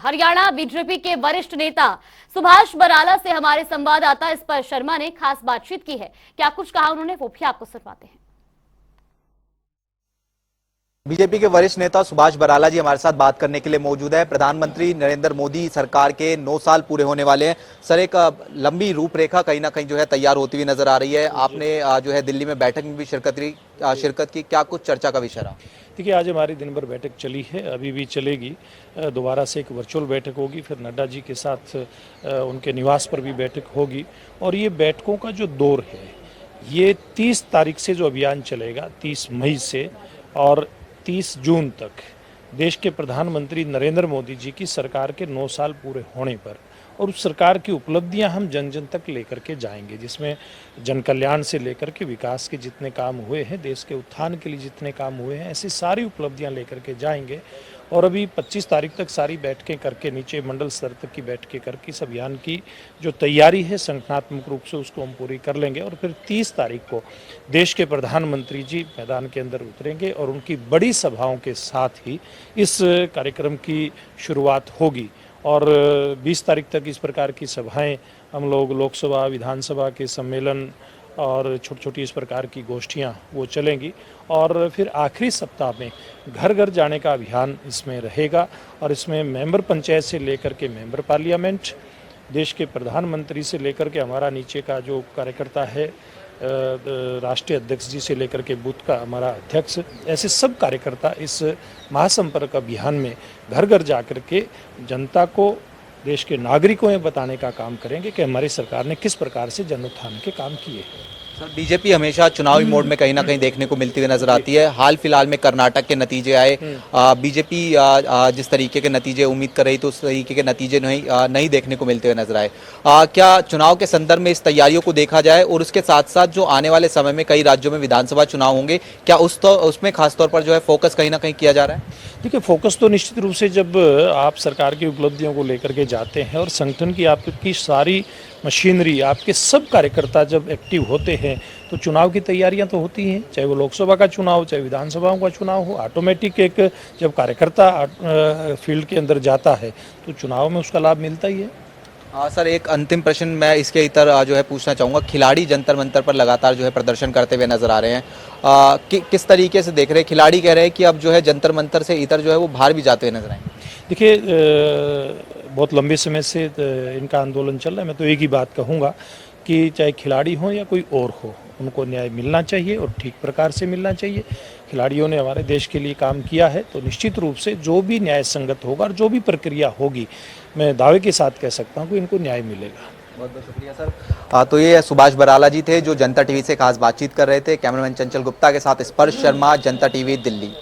Haryana BJP के वरिष्ठ नेता सुभाष बराला से हमारे संवाददाता स्पर्श शर्मा ने खास बातचीत की है। क्या कुछ कहा उन्होंने वो भी आपको सुनवाते हैं। बीजेपी के वरिष्ठ नेता सुभाष बराला जी हमारे साथ बात करने के लिए मौजूद है। प्रधानमंत्री नरेंद्र मोदी सरकार के 9 साल पूरे होने वाले हैं। सर, एक लंबी रूपरेखा कहीं ना कहीं जो है तैयार होती हुई नजर आ रही है। आपने जो है दिल्ली में बैठक में भी शिरकत की। क्या कुछ चर्चा का विषय रहा? देखिए, आज हमारी दिन भर बैठक चली है, अभी भी चलेगी। दोबारा से एक वर्चुअल बैठक होगी, फिर नड्डा जी के साथ उनके निवास पर भी बैठक होगी। और ये बैठकों का जो दौर है, ये 30 तारीख से जो अभियान चलेगा, 30 मई से और 30 जून तक देश के प्रधानमंत्री नरेंद्र मोदी जी की सरकार के 9 साल पूरे होने पर और उस सरकार की उपलब्धियां हम जन जन तक लेकर के जाएंगे, जिसमें जन कल्याण से लेकर के विकास के जितने काम हुए हैं, देश के उत्थान के लिए जितने काम हुए हैं, ऐसी सारी उपलब्धियां लेकर के जाएंगे। और अभी 25 तारीख तक सारी बैठकें करके, नीचे मंडल स्तर तक की बैठकें करके इस अभियान की जो तैयारी है संगठनात्मक रूप से उसको हम पूरी कर लेंगे। और फिर 30 तारीख को देश के प्रधानमंत्री जी मैदान के अंदर उतरेंगे और उनकी बड़ी सभाओं के साथ ही इस कार्यक्रम की शुरुआत होगी। और 20 तारीख तक इस प्रकार की सभाएं हम लोग लोकसभा, विधानसभा के सम्मेलन और छोटी छोटी इस प्रकार की गोष्ठियां वो चलेंगी। और फिर आखिरी सप्ताह में घर घर जाने का अभियान इसमें रहेगा। और इसमें मेंबर पंचायत से लेकर के मेंबर पार्लियामेंट, देश के प्रधानमंत्री से लेकर के हमारा नीचे का जो कार्यकर्ता है, राष्ट्रीय अध्यक्ष जी से लेकर के बूथ का हमारा अध्यक्ष, ऐसे सब कार्यकर्ता इस महासंपर्क अभियान में घर घर जाकर के जनता को, देश के नागरिकों में बताने का काम करेंगे कि हमारी सरकार ने किस प्रकार से जन उत्थान के काम किए हैं। सर, बीजेपी हमेशा चुनावी मोड में कहीं ना कहीं देखने को मिलती हुई नजर आती है। हाल फिलहाल में कर्नाटक के नतीजे आए, बीजेपी जिस तरीके के नतीजे उम्मीद कर रही थी उस तरीके के नतीजे नहीं देखने को मिलते हुए नजर आए। क्या चुनाव के संदर्भ में इस तैयारियों को देखा जाए और उसके साथ साथ जो आने वाले समय में कई राज्यों में विधानसभा चुनाव होंगे, क्या उसमें खासतौर पर जो है फोकस कहीं ना कहीं किया जा रहा है? देखिए, फोकस तो निश्चित रूप से जब आप सरकार की उपलब्धियों को लेकर के जाते हैं और संगठन की आपकी सारी मशीनरी, आपके सब कार्यकर्ता जब एक्टिव होते हैं तो चुनाव की तैयारियां तो होती हैं, चाहे वो लोकसभा का चुनाव हो, चाहे विधानसभाओं का चुनाव हो। ऑटोमेटिक एक जब कार्यकर्ता फील्ड के अंदर जाता है तो चुनाव में उसका लाभ मिलता ही है। सर, एक अंतिम प्रश्न मैं इसके इतर जो है पूछना चाहूँगा। खिलाड़ी जंतर मंतर पर लगातार जो है प्रदर्शन करते हुए नजर आ रहे हैं, किस तरीके से देख रहे हैं? खिलाड़ी कह रहे हैं कि अब जो है जंतर मंतर से इतर जो है वो बाहर भी जाते हुए नजर आएंगे। देखिए, बहुत लंबे समय से इनका आंदोलन चल रहा है। मैं तो एक ही बात कहूँगा कि चाहे खिलाड़ी हो या कोई और हो, उनको न्याय मिलना चाहिए और ठीक प्रकार से मिलना चाहिए। खिलाड़ियों ने हमारे देश के लिए काम किया है, तो निश्चित रूप से जो भी न्याय संगत होगा और जो भी प्रक्रिया होगी, मैं दावे के साथ कह सकता हूँ कि इनको न्याय मिलेगा। बहुत बहुत शुक्रिया सर। तो ये सुभाष बराला जी थे जो जनता टीवी से खास बातचीत कर रहे थे। कैमरामैन चंचल गुप्ता के साथ स्पर्श शर्मा, जनता टीवी, दिल्ली।